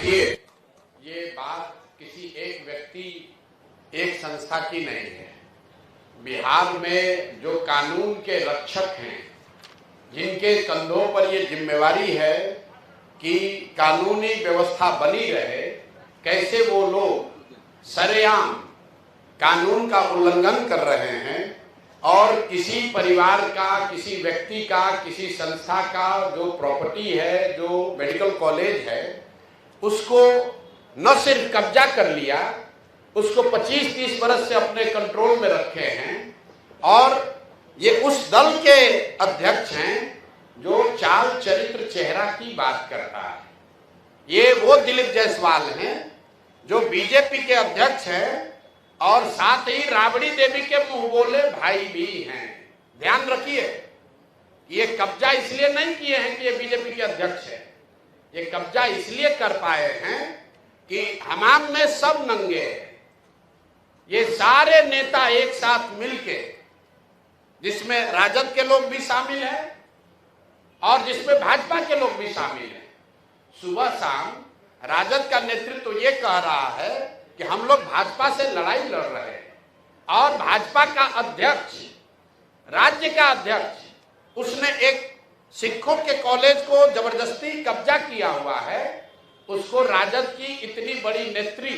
देखिए, ये बात किसी एक व्यक्ति, एक संस्था की नहीं है। बिहार में जो कानून के रक्षक हैं, जिनके कंधों पर ये जिम्मेवारी है कि कानूनी व्यवस्था बनी रहे, कैसे वो लोग सरेआम कानून का उल्लंघन कर रहे हैं और किसी परिवार का, किसी व्यक्ति का, किसी संस्था का जो प्रॉपर्टी है, जो मेडिकल कॉलेज है, उसको न सिर्फ कब्जा कर लिया, उसको 25-30 बरस से अपने कंट्रोल में रखे हैं। और ये उस दल के अध्यक्ष हैं जो चाल चरित्र चेहरा की बात करता है। ये वो दिलीप जायसवाल हैं जो बीजेपी के अध्यक्ष हैं और साथ ही राबड़ी देवी के मुंह बोले भाई भी हैं। ध्यान रखिए, ये कब्जा इसलिए नहीं किए हैं कि ये बीजेपी के अध्यक्ष है। ये कब्जा इसलिए कर पाए हैं कि हमाम में सब नंगे हैं। ये सारे नेता एक साथ मिलके, जिसमें राजद के लोग भी शामिल हैं और जिसमें भाजपा के लोग भी शामिल हैं, सुबह शाम राजद का नेतृत्व ये कह रहा है कि हम लोग भाजपा से लड़ाई लड़ रहे हैं और भाजपा का अध्यक्ष, राज्य का अध्यक्ष, उसने एक सिखों के कॉलेज को जबरदस्ती कब्जा किया हुआ है। उसको राजद की इतनी बड़ी नेत्री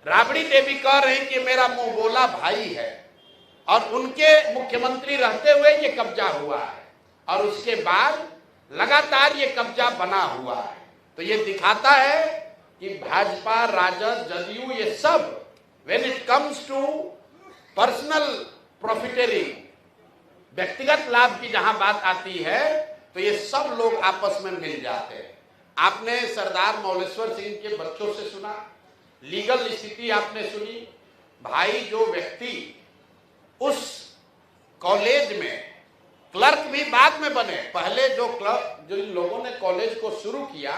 राबड़ी देवी कह रही कि मेरा मुंह बोला भाई है और उनके मुख्यमंत्री रहते हुए ये कब्जा हुआ है और उसके बाद लगातार ये कब्जा बना हुआ है। तो ये दिखाता है कि भाजपा, राजद, जदयू, ये सब when it comes to personal profiteering, व्यक्तिगत लाभ की जहां बात आती है तो ये सब लोग आपस में मिल जाते हैं। आपने सरदार मौलेश्वर सिंह के बच्चों से सुना, लीगल स्थिति आपने सुनी। भाई, जो व्यक्ति उस कॉलेज में क्लर्क भी बाद में बने, पहले जो लोगों ने कॉलेज को शुरू किया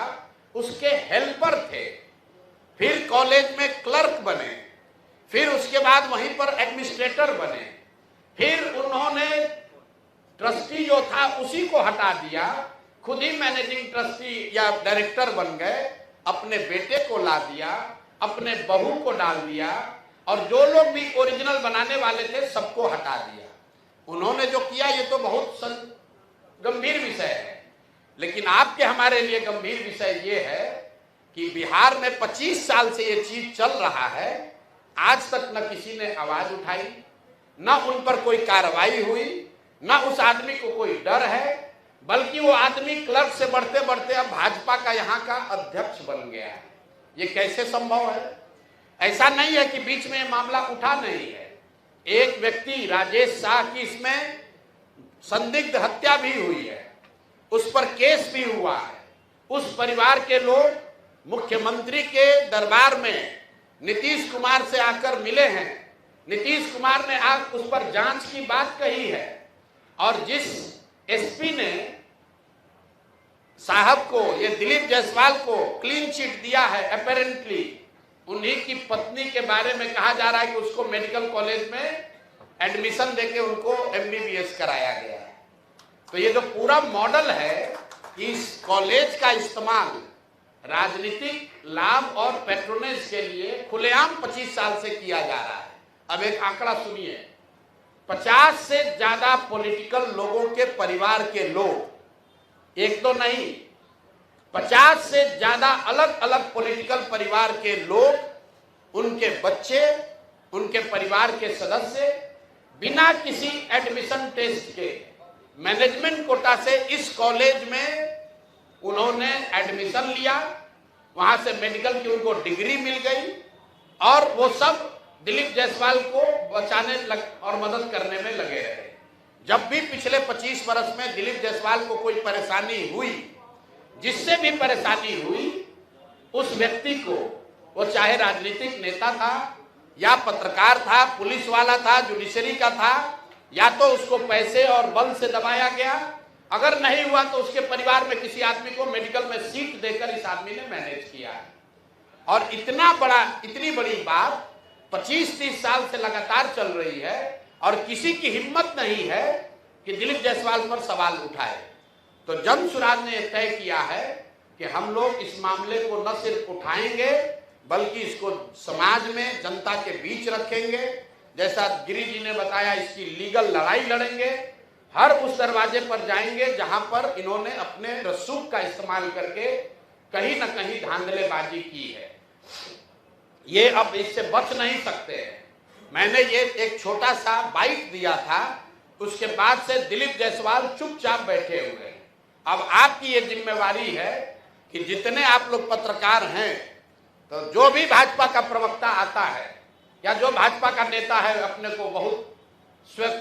उसके हेल्पर थे, फिर कॉलेज में क्लर्क बने, फिर उसके बाद वहीं पर एडमिनिस्ट्रेटर बने, फिर उन्होंने ट्रस्टी जो था उसी को हटा दिया, खुद ही मैनेजिंग ट्रस्टी या डायरेक्टर बन गए, अपने बेटे को ला दिया, अपने बहू को डाल दिया और जो लोग भी ओरिजिनल बनाने वाले थे सबको हटा दिया। उन्होंने जो किया ये तो बहुत गंभीर विषय है, लेकिन आपके हमारे लिए गंभीर विषय ये है कि बिहार में 25 साल से ये चीज चल रहा है, आज तक न किसी ने आवाज उठाई, न उन पर कोई कार्रवाई हुई, न उस आदमी को कोई डर है, बल्कि वो आदमी क्लर्क से बढ़ते बढ़ते अब भाजपा का यहाँ का अध्यक्ष बन गया है। ये कैसे संभव है? ऐसा नहीं है कि बीच में मामला उठा नहीं है। एक व्यक्ति राजेश शाह की इसमें संदिग्ध हत्या भी हुई है, उस पर केस भी हुआ है। उस परिवार के लोग मुख्यमंत्री के दरबार में नीतीश कुमार से आकर मिले हैं, नीतीश कुमार ने आज उस पर जांच की बात कही है और जिस एसपी ने साहब को, ये दिलीप जायसवाल को क्लीन चिट दिया है, अपेरेंटली उन्हीं की पत्नी के बारे में कहा जा रहा है कि उसको मेडिकल कॉलेज में एडमिशन देके उनको MBBS कराया गया है। तो ये जो पूरा मॉडल है, इस कॉलेज का इस्तेमाल राजनीतिक लाभ और पैट्रोनेज के लिए खुलेआम 25 साल से किया जा रहा है। अब एक आंकड़ा सुनिए, 50 से ज्यादा पॉलिटिकल लोगों के परिवार के लोग, एक तो नहीं, 50 से ज्यादा अलग अलग पॉलिटिकल परिवार के लोग, उनके बच्चे, उनके परिवार के सदस्य बिना किसी एडमिशन टेस्ट के मैनेजमेंट कोटा से इस कॉलेज में उन्होंने एडमिशन लिया, वहां से मेडिकल की उनको डिग्री मिल गई और वो सब दिलीप जायसवाल को बचाने और मदद करने में लगे रहे। जब भी पिछले 25 वर्ष में दिलीप जायसवाल को कोई परेशानी हुई, जिससे भी परेशानी हुई, उस व्यक्ति को, वो चाहे राजनीतिक नेता था या पत्रकार था, पुलिस वाला था, जुडिशरी का था, या तो उसको पैसे और बल से दबाया गया, अगर नहीं हुआ तो उसके परिवार में किसी आदमी को मेडिकल में सीट देकर इस आदमी ने मैनेज किया। और इतनी बड़ी बात 25-30 साल से लगातार चल रही है और किसी की हिम्मत नहीं है कि दिलीप जायसवाल पर सवाल उठाए। तो जन सुराज ने तय किया है कि हम लोग इस मामले को न सिर्फ उठाएंगे बल्कि इसको समाज में जनता के बीच रखेंगे। जैसा गिरी जी ने बताया, इसकी लीगल लड़ाई लड़ेंगे। हर उस दरवाजे पर जाएंगे जहां पर इन्होंने अपने रसूख का इस्तेमाल करके कहीं ना कहीं धांधलेबाजी की है। ये अब इससे बच नहीं सकते हैं। मैंने ये एक छोटा सा बाइट दिया था, उसके बाद से दिलीप जायसवाल चुपचाप बैठे हुए हैं। अब आपकी ये जिम्मेवारी है कि जितने आप लोग पत्रकार हैं, तो जो भी भाजपा का प्रवक्ता आता है या जो भाजपा का नेता है अपने को बहुत स्वयं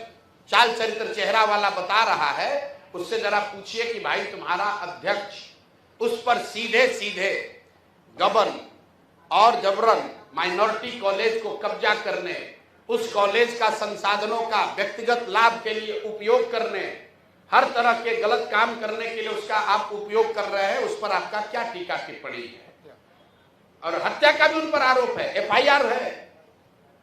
चाल चरित्र चेहरा वाला बता रहा है, उससे जरा पूछिए कि भाई तुम्हारा अध्यक्ष उस पर सीधे सीधे गबन और जबरन माइनॉरिटी कॉलेज को कब्जा करने, उस कॉलेज का संसाधनों का व्यक्तिगत लाभ के लिए उपयोग करने, हर तरह के गलत काम करने के लिए उसका आप उपयोग कर रहे हैं, उस पर आपका क्या टीका टिप्पणी है? और हत्या का भी उन पर आरोप है, एफआईआर है।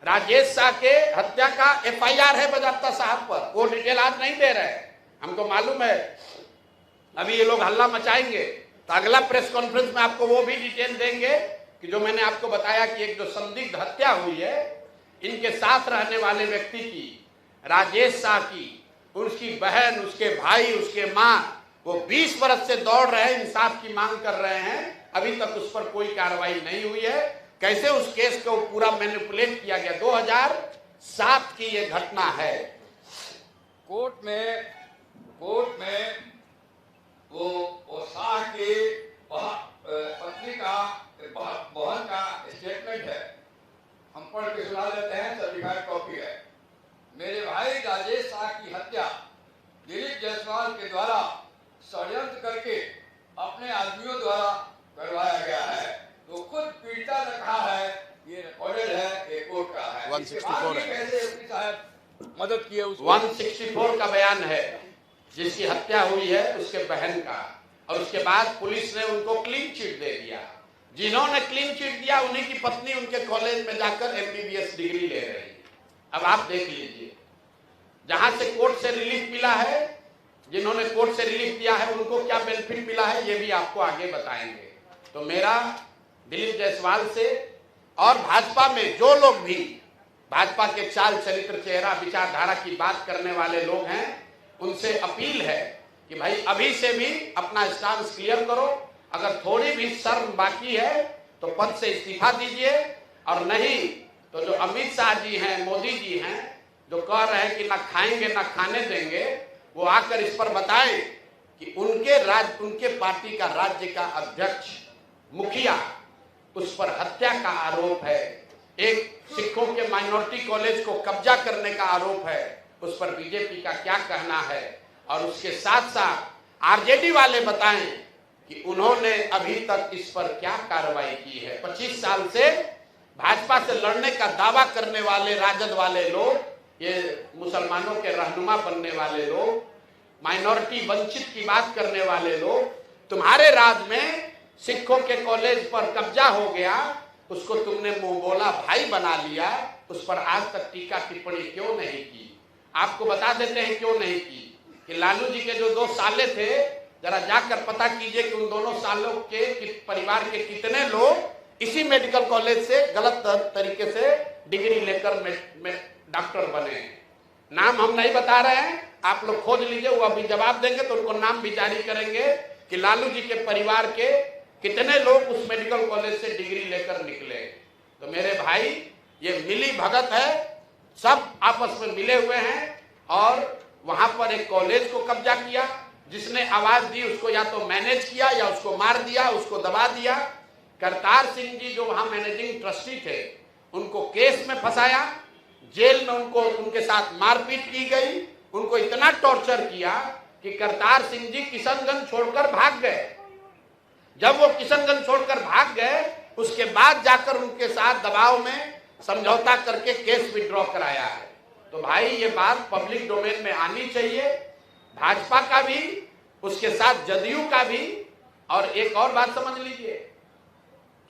राजेश शाह के हत्या का एफआईआर है बजाप्ता साहब पर। वो डिटेल आज नहीं दे रहे हैं, हमको मालूम है। अभी ये लोग हल्ला मचाएंगे तो अगला प्रेस कॉन्फ्रेंस में आपको वो भी डिटेल देंगे कि जो मैंने आपको बताया कि एक जो संदिग्ध हत्या हुई है इनके साथ रहने वाले व्यक्ति की, राजेश शाह की, उसकी बहन, उसके भाई, उसके माँ, वो 20 बरस से दौड़ रहे हैं, इंसाफ की मांग कर रहे हैं। अभी तक उस पर कोई कार्रवाई नहीं हुई है। कैसे उस केस को पूरा मैनिपुलेट किया गया। 2007 की ये घटना है। कोर्ट में वो शाह के पत्नी का बहन का स्टेटमेंट है, हम पढ़ के सुना देते हैं, सर्टिफाइड कॉपी है। मेरे भाई राजेश शाह की हत्या दिलीप जायसवाल के द्वारा षड्यंत्र करके अपने आदमियों द्वारा करवाया गया है। तो खुद पीड़िता ने कहा है, ये रिकॉर्डेड है, ये कोर्ट का है। 164 है। कैसे साहब मदद किए? 164 का बयान है जिसकी हत्या हुई है उसके बहन का, और उसके बाद पुलिस ने उनको क्लीन चिट दे दिया। जिन्होंने क्लीन चिट दिया उन्हीं की पत्नी उनके कॉलेज में जाकर एमबीबीएस डिग्री ले रही है। अब आप देख लीजिए, जहां से कोर्ट से रिलीफ मिला है, जिन्होंने कोर्ट से रिलीफ दिया है उनको क्या बेनिफिट मिला है, ये भी आपको आगे बताएंगे। तो मेरा दिलीप जायसवाल से और भाजपा में जो लोग भी भाजपा के चाल चरित्र चेहरा विचारधारा की बात करने वाले लोग हैं, उनसे अपील है कि भाई अभी से भी अपना स्टांस क्लियर करो। अगर थोड़ी भी शर्म बाकी है तो पद से इस्तीफा दीजिए, और नहीं तो जो अमित शाह जी हैं, मोदी जी हैं, जो कह रहे हैं कि ना खाएंगे ना खाने देंगे, वो आकर इस पर बताएं कि उनके पार्टी का राज्य का अध्यक्ष, मुखिया, उस पर हत्या का आरोप है, एक सिखों के माइनॉरिटी कॉलेज को कब्जा करने का आरोप है, उस पर बीजेपी का क्या कहना है। और उसके साथ साथ आरजेडी वाले बताएं कि उन्होंने अभी तक इस पर क्या कार्रवाई की है। 25 साल से भाजपा से लड़ने का दावा करने वाले राजद वाले लोग, ये मुसलमानों के रहनुमा बनने वाले लोग, माइनॉरिटी वंचित की बात करने वाले लोग, तुम्हारे राज में सिखों के कॉलेज पर कब्जा हो गया, उसको तुमने मुंह बोला भाई बना लिया, उस पर आज तक टीका टिप्पणी क्यों नहीं की? आपको बता देते हैं क्यों नहीं की कि लालू जी के जो 2 साले थे, जरा जाकर पता कीजिए कि उन दोनों सालों के परिवार के कितने लोग इसी मेडिकल कॉलेज से गलत तरीके से डिग्री लेकर डॉक्टर बने। नाम हम नहीं बता रहे हैं, आप लोग खोज लीजिए, वो अभी जवाब देंगे तो उनको नाम भी जारी करेंगे कि लालू जी के परिवार के कितने लोग उस मेडिकल कॉलेज से डिग्री लेकर निकले। तो मेरे भाई, ये मिली भगत है, सब आपस में मिले हुए हैं और वहां पर एक कॉलेज को कब्जा किया। जिसने आवाज दी उसको या तो मैनेज किया या उसको मार दिया, उसको दबा दिया। करतार सिंह जी जो वहां मैनेजिंग ट्रस्टी थे, उनको केस में फंसाया, जेल में उनके साथ मारपीट की गई, उनको इतना टॉर्चर किया कि करतार सिंह जी किशनगंज छोड़कर भाग गए। जब वो किशनगंज छोड़कर भाग गए, उसके बाद जाकर उनके साथ दबाव में समझौता करके केस विड्रॉ कराया है। तो भाई ये बात पब्लिक डोमेन में आनी चाहिए, भाजपा का भी, उसके साथ जदयू का भी। और एक और बात समझ लीजिए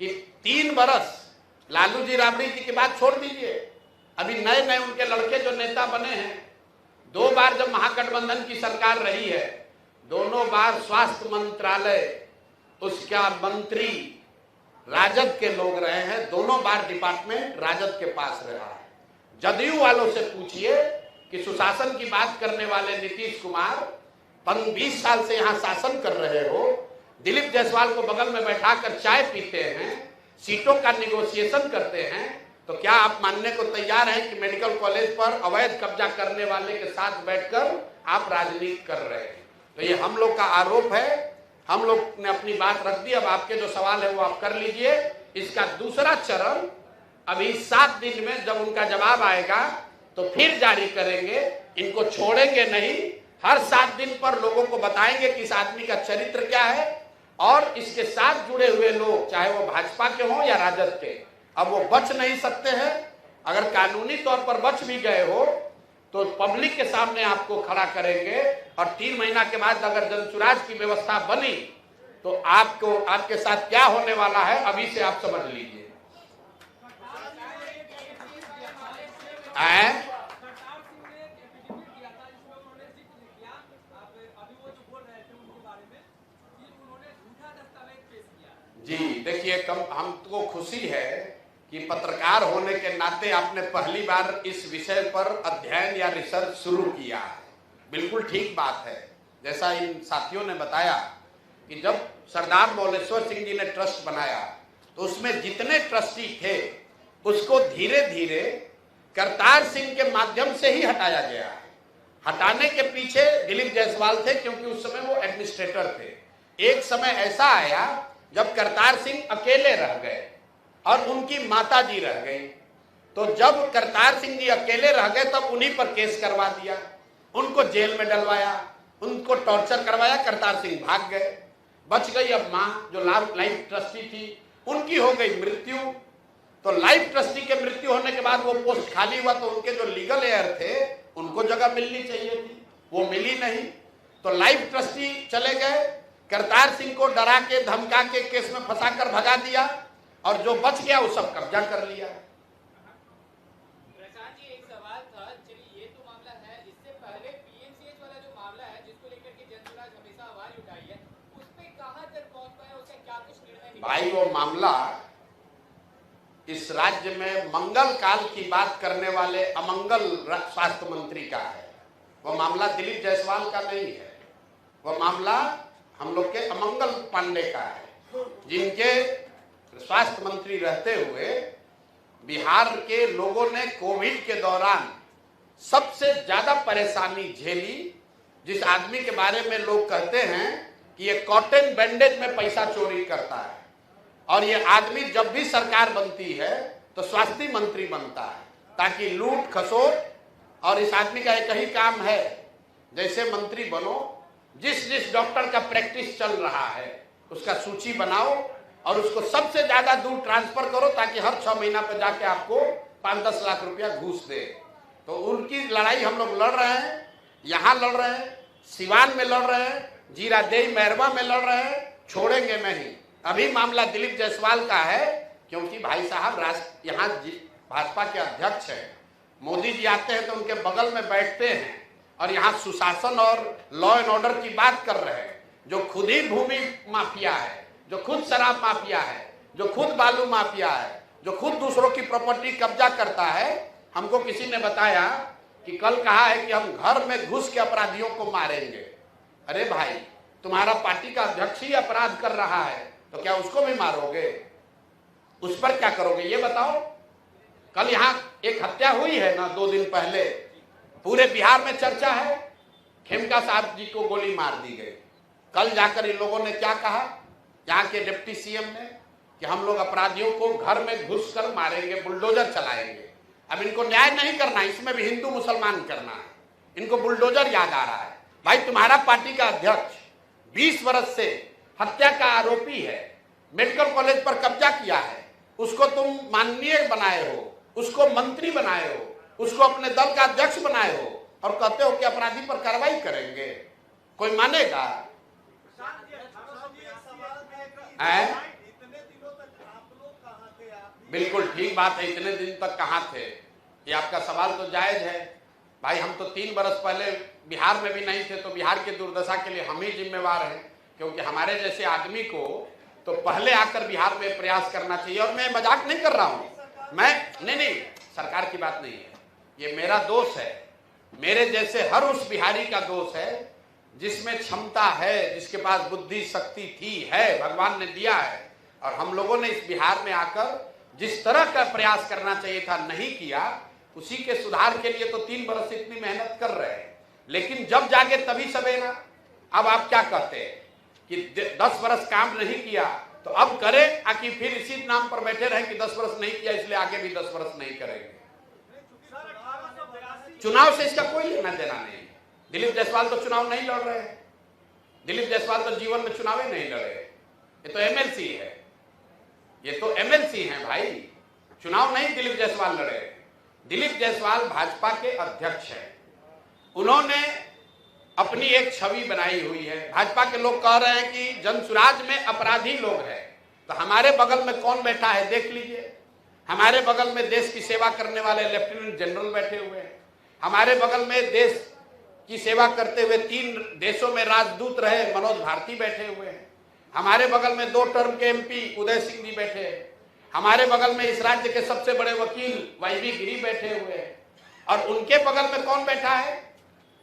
कि 3 बरस लालू जी राबड़ी जी की बात छोड़ दीजिए, अभी नए नए उनके लड़के जो नेता बने हैं, 2 बार जब महागठबंधन की सरकार रही है, दोनों बार स्वास्थ्य मंत्रालय उसका मंत्री राजद के लोग रहे हैं, दोनों बार डिपार्टमेंट राजद के पास रहा है। जदयू वालों से पूछिए कि सुशासन की बात करने वाले नीतीश कुमार 20 साल से यहां शासन कर रहे हो, दिलीप जायसवाल को बगल में बैठाकर चाय पीते हैं, सीटों का निगोशिएशन करते हैं, तो क्या आप मानने को तैयार हैं कि मेडिकल कॉलेज पर अवैध कब्जा करने वाले के साथ बैठकर आप राजनीति कर रहे हैं? तो ये हम लोग का आरोप है। हम लोग ने अपनी बात रख दी। अब आपके जो सवाल है वो आप कर लीजिए। इसका दूसरा चरण अभी 7 दिन में जब उनका जवाब आएगा तो फिर जारी करेंगे। इनको छोड़ेंगे नहीं। हर 7 दिन पर लोगों को बताएंगे कि इस आदमी का चरित्र क्या है, और इसके साथ जुड़े हुए लोग चाहे वो भाजपा के हों या राजद के, अब वो बच नहीं सकते हैं। अगर कानूनी तौर पर बच भी गए हो तो पब्लिक के सामने आपको खड़ा करेंगे, और 3 महीना के बाद अगर जनसुराज की व्यवस्था बनी तो आपको आपके साथ क्या होने वाला है अभी से आप समझ लीजिए। जी देखिए, हमको खुशी है कि पत्रकार होने के नाते आपने पहली बार इस विषय पर अध्ययन या रिसर्च शुरू किया है। बिल्कुल ठीक बात है। जैसा इन साथियों ने बताया कि जब सरदार मौलेश्वर सिंह जी ने ट्रस्ट बनाया तो उसमें जितने ट्रस्टी थे उसको धीरे धीरे करतार सिंह के माध्यम से ही हटाया गया। हटाने के पीछे दिलीप जायसवाल थे, क्योंकि उस समय वो एडमिनिस्ट्रेटर थे। एक समय ऐसा आया जब करतार सिंह अकेले रह गए और उनकी माता जी रह गई। तो जब करतार सिंह जी अकेले रह गए तब उन्हीं पर केस करवा दिया, उनको जेल में डलवाया, उनको टॉर्चर करवाया। करतार सिंह भाग गए। बच गई अब माँ, जो लाइफ ट्रस्टी थी, उनकी हो गई मृत्यु। तो लाइफ ट्रस्टी के मृत्यु होने के बाद वो पोस्ट खाली हुआ, तो उनके जो लीगल एयर थे उनको जगह मिलनी चाहिए थी, वो मिली नहीं। तो लाइफ ट्रस्टी चले गए। करतार सिंह को डरा के धमका के केस में फंसाकर भगा दिया, और जो बच गया वो सब कब्जा कर लिया। प्रशांत जी, एक सवाल था। चलिए, ये तो मामला है। इससे पहले पीएमसीएच वाला जो मामला है, जिसको लेकर के जनसुराज हमेशा आवाज उठाई है, उस पे कहां तक पहुंच पाया, उसका क्या कुछ निर्णय निकला? भाई, वो मामला इस राज्य में मंगल काल की बात करने वाले अमंगल स्वास्थ्य मंत्री का है। वो मामला दिलीप जायसवाल का नहीं है। वो मामला हम लोग के अमंगल पांडे का है, जिनके स्वास्थ्य मंत्री रहते हुए बिहार के लोगों ने कोविड के दौरान सबसे ज्यादा परेशानी झेली। जिस आदमी के बारे में लोग कहते हैं कि ये कॉटन बैंडेज में पैसा चोरी करता है, और ये आदमी जब भी सरकार बनती है तो स्वास्थ्य मंत्री बनता है, ताकि लूट खसोट। और इस आदमी का एक ही काम है, जैसे मंत्री बनो, जिस डॉक्टर का प्रैक्टिस चल रहा है उसका सूची बनाओ और उसको सबसे ज्यादा दूर ट्रांसफर करो, ताकि हर 6 महीना पे जाके आपको 5-10 लाख रुपया घूस दे। तो उनकी लड़ाई हम लोग लड़ रहे हैं। यहाँ लड़ रहे हैं, सिवान में लड़ रहे हैं, जीरादेई मैरवा में लड़ रहे हैं, छोड़ेंगे नहीं। अभी मामला दिलीप जायसवाल का है, क्योंकि भाई साहब यहाँ भाजपा के अध्यक्ष हैं। मोदी जी आते हैं तो उनके बगल में बैठते हैं, और यहाँ सुशासन और लॉ एंड ऑर्डर की बात कर रहे हैं। जो खुद ही भूमि माफिया है, जो खुद शराब माफिया है, जो खुद बालू माफिया है, जो खुद दूसरों की प्रॉपर्टी कब्जा करता है। हमको किसी ने बताया कि कल कहा है कि हम घर में घुस के अपराधियों को मारेंगे। अरे भाई, तुम्हारा पार्टी का अध्यक्ष ही अपराध कर रहा है तो क्या उसको भी मारोगे? उस पर क्या करोगे ये बताओ। कल यहाँ एक हत्या हुई है ना 2 दिन पहले, पूरे बिहार में चर्चा है। खेमका साहब जी को गोली मार दी गई। कल जाकर इन लोगों ने क्या कहा, यहाँ के डिप्टी सीएम ने, कि हम लोग अपराधियों को घर में घुसकर मारेंगे, बुलडोजर चलाएंगे। अब इनको न्याय नहीं करना, इसमें भी हिंदू मुसलमान करना है। इनको बुलडोजर याद आ रहा है। भाई, तुम्हारा पार्टी का अध्यक्ष 20 वर्ष से हत्या का आरोपी है, मेडिकल कॉलेज पर कब्जा किया है, उसको तुम माननीय बनाए हो, उसको मंत्री बनाए हो, उसको अपने दल का अध्यक्ष बनाए हो, और कहते हो कि अपराधी पर कार्रवाई करेंगे। कोई मानेगा? बिल्कुल ठीक बात है। इतने दिन तक कहाँ थे? ये आपका सवाल तो जायज है। भाई, हम तो 3 बरस पहले बिहार में भी नहीं थे, तो बिहार की दुर्दशा के लिए हम ही जिम्मेवार हैं, क्योंकि हमारे जैसे आदमी को तो पहले आकर बिहार में प्रयास करना चाहिए। और मैं मजाक नहीं कर रहा हूं, मैं नहीं, सरकार की बात नहीं है, ये मेरा दोष है, मेरे जैसे हर उस बिहारी का दोष है जिसमें क्षमता है, जिसके पास बुद्धि शक्ति थी, है, भगवान ने दिया है। और हम लोगों ने इस बिहार में आकर जिस तरह का प्रयास करना चाहिए था नहीं किया, उसी के सुधार के लिए तो 3 बरस से इतनी मेहनत कर रहे हैं। लेकिन जब जागे तभी सवेरा। अब आप क्या कहते हैं कि 10 बरस काम नहीं किया तो अब करें, आकि फिर इसी नाम पर बैठे रहे कि 10 बरस नहीं किया इसलिए आगे भी 10 बरस नहीं करेंगे। चुनाव से इसका कोई लेना देना नहीं। दिलीप जायसवाल तो चुनाव नहीं लड़ रहे हैं, दिलीप जायसवाल तो जीवन में चुनाव ही नहीं लड़े, ये तो एमएलसी है, ये तो एमएलसी हैं भाई, चुनाव नहीं दिलीप जायसवाल लड़े। दिलीप जायसवाल भाजपा के अध्यक्ष हैं, उन्होंने अपनी एक छवि बनाई हुई है। भाजपा के लोग कह रहे हैं कि जनसुराज में अपराधी लोग हैं, तो हमारे बगल में कौन बैठा है देख लीजिए। हमारे बगल में देश की सेवा करने वाले लेफ्टिनेंट जनरल बैठे हुए हैं, हमारे बगल में देश की सेवा करते हुए 3 देशों में राजदूत रहे मनोज भारती बैठे हुए हैं, हमारे बगल में 2 टर्म के एमपी उदय सिंह जी बैठे हैं, हमारे बगल में इस राज्य के सबसे बड़े वकील वाईवी गिरी बैठे हुए हैं, और उनके बगल में कौन बैठा है?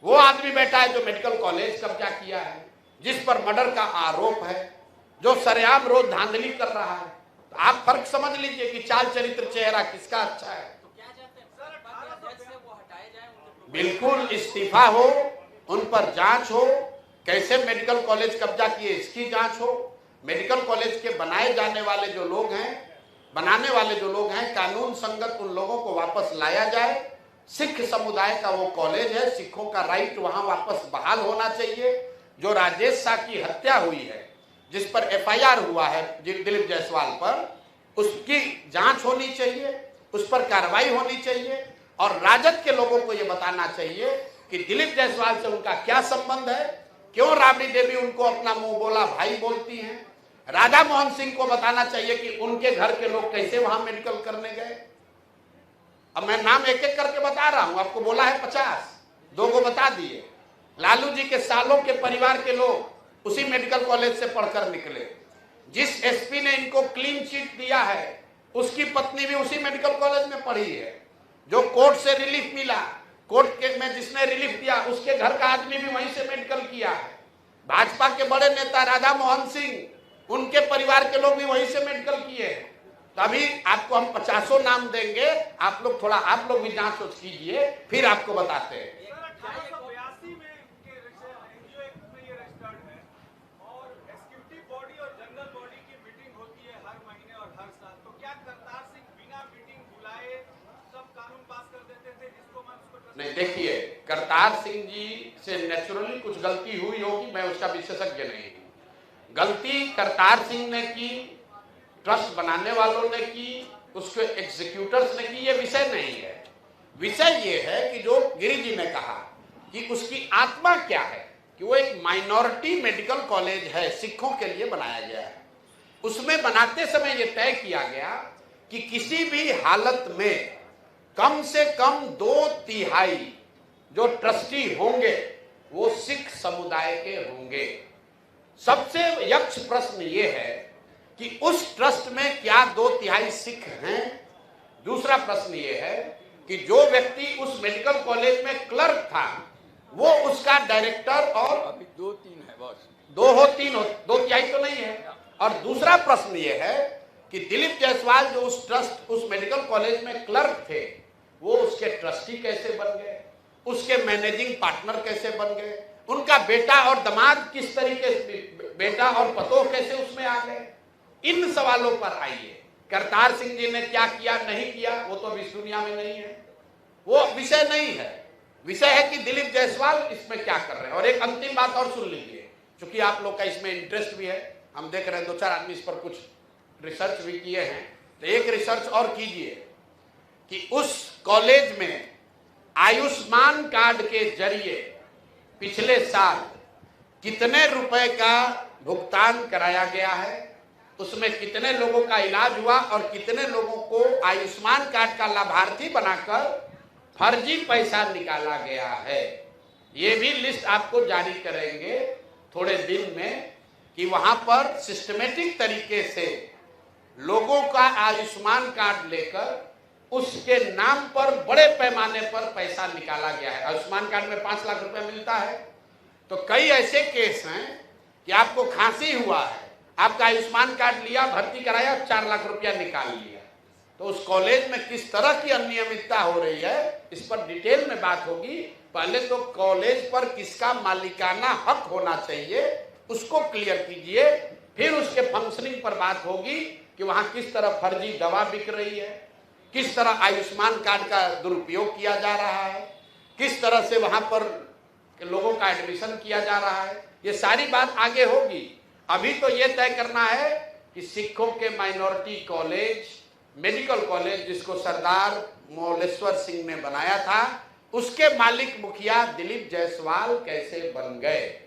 वो आदमी बैठा है जो मेडिकल कॉलेज कब्जा किया है, जिस पर मर्डर का आरोप है, जो सरेआम रोज धांधली कर रहा है। तो आप फर्क समझ लीजिए कि चाल चरित्र चेहरा किसका अच्छा है। बिल्कुल इस्तीफा हो, उन पर जांच हो, कैसे मेडिकल कॉलेज कब्जा किए इसकी जांच हो, मेडिकल कॉलेज के बनाए जाने वाले जो लोग हैं, बनाने वाले जो लोग हैं, कानून संगत उन लोगों को वापस लाया जाए। सिख समुदाय का वो कॉलेज है, सिखों का राइट वहां वापस बहाल होना चाहिए। जो राजेश शाह की हत्या हुई है, जिस पर एफआईआर हुआ है दिलीप जायसवाल पर, उसकी जांच होनी चाहिए, उस पर कार्रवाई होनी चाहिए। और राजद के लोगों को यह बताना चाहिए कि दिलीप जायसवाल से उनका क्या संबंध है, क्यों राबड़ी देवी उनको अपना मुंह बोला भाई बोलती हैं। राधा मोहन सिंह को बताना चाहिए कि उनके घर के लोग कैसे वहां मेडिकल करने गए। अब मैं नाम एक एक करके बता रहा हूं, आपको बोला है 50, 2 को बता दिए। लालू जी के सालों के परिवार के लोग उसी मेडिकल कॉलेज से पढ़कर निकले। जिस एसपी ने इनको क्लीन चिट दिया है, उसकी पत्नी भी उसी मेडिकल कॉलेज में पढ़ी है। जो कोर्ट से रिलीफ मिला, कोर्ट के में जिसने रिलीफ दिया, उसके घर का आदमी भी वहीं से मेडिकल किया है। भाजपा के बड़े नेता राधा मोहन सिंह, उनके परिवार के लोग भी वहीं से मेडिकल किए हैं। तभी आपको हम 50 नाम देंगे, आप लोग थोड़ा आप लोग भी जांच कीजिए, फिर आपको बताते हैं। नहीं, देखिए, करतार सिंह जी से नेचुरली कुछ गलती हुई होगी, मैं उसका विशेषज्ञ नहीं हूं। गलती करतार सिंह ने की, ट्रस्ट बनाने वालों ने की, उसके एग्जीक्यूटर्स ने की, ये विषय नहीं है। विषय ये है कि जो गिरी जी ने कहा कि उसकी आत्मा क्या है, कि वो एक माइनॉरिटी मेडिकल कॉलेज है, सिखों के लिए बनाया गया है। उसमें बनाते समय ये तय किया गया कि किसी भी हालत में कम से कम 2/3 जो ट्रस्टी होंगे वो सिख समुदाय के होंगे। सबसे यक्ष प्रश्न ये है कि उस ट्रस्ट में क्या 2/3 सिख हैं। दूसरा प्रश्न ये है कि जो व्यक्ति उस मेडिकल कॉलेज में क्लर्क था, वो उसका डायरेक्टर, और अभी 2-3 है बस, 2 हो 3 हो, 2/3 तो नहीं है। और दूसरा प्रश्न ये है कि दिलीप जायसवाल जो उस मेडिकल कॉलेज में क्लर्क थे, वो उसके ट्रस्टी कैसे बन गए, उसके मैनेजिंग पार्टनर कैसे बन गए, उनका बेटा और दामाद किस तरीके से, बेटा और पतोह कैसे उसमें आ गए। इन सवालों पर आइए। करतार सिंह जी ने क्या किया नहीं किया वो तो अभी इस दुनिया में नहीं है, वो विषय नहीं है। विषय है कि दिलीप जायसवाल इसमें क्या कर रहे हैं। और एक अंतिम बात और सुन लीजिए, क्योंकि आप लोग का इसमें इंटरेस्ट भी है, हम देख रहे हैं 2-4 आदमी इस पर कुछ रिसर्च भी किए हैं, तो एक रिसर्च और कीजिए कि उस कॉलेज में आयुष्मान कार्ड के जरिए पिछले साल कितने रुपए का भुगतान कराया गया है, उसमें कितने लोगों का इलाज हुआ और कितने लोगों को आयुष्मान कार्ड का लाभार्थी बनाकर फर्जी पैसा निकाला गया है। ये भी लिस्ट आपको जारी करेंगे थोड़े दिन में कि वहां पर सिस्टमेटिक तरीके से लोगों का आयुष्मान कार्ड लेकर उसके नाम पर बड़े पैमाने पर पैसा निकाला गया है। आयुष्मान कार्ड में 5 लाख रुपए मिलता है, तो कई ऐसे केस हैं कि आपको खांसी हुआ है, आपका आयुष्मान कार्ड लिया, भर्ती कराया, 4 लाख रुपया निकाल लिया। तो उस कॉलेज में किस तरह की अनियमितता हो रही है, इस पर डिटेल में बात होगी। पहले तो कॉलेज पर किसका मालिकाना हक होना चाहिए उसको क्लियर कीजिए, फिर उसके फंक्शनिंग पर बात होगी कि वहां किस तरह फर्जी दवा बिक रही है, किस तरह आयुष्मान कार्ड का दुरुपयोग किया जा रहा है, किस तरह से वहां पर लोगों का एडमिशन किया जा रहा है। ये सारी बात आगे होगी। अभी तो ये तय करना है कि सिखों के माइनॉरिटी कॉलेज, मेडिकल कॉलेज जिसको सरदार मौलेश्वर सिंह ने बनाया था, उसके मालिक मुखिया दिलीप जायसवाल कैसे बन गए।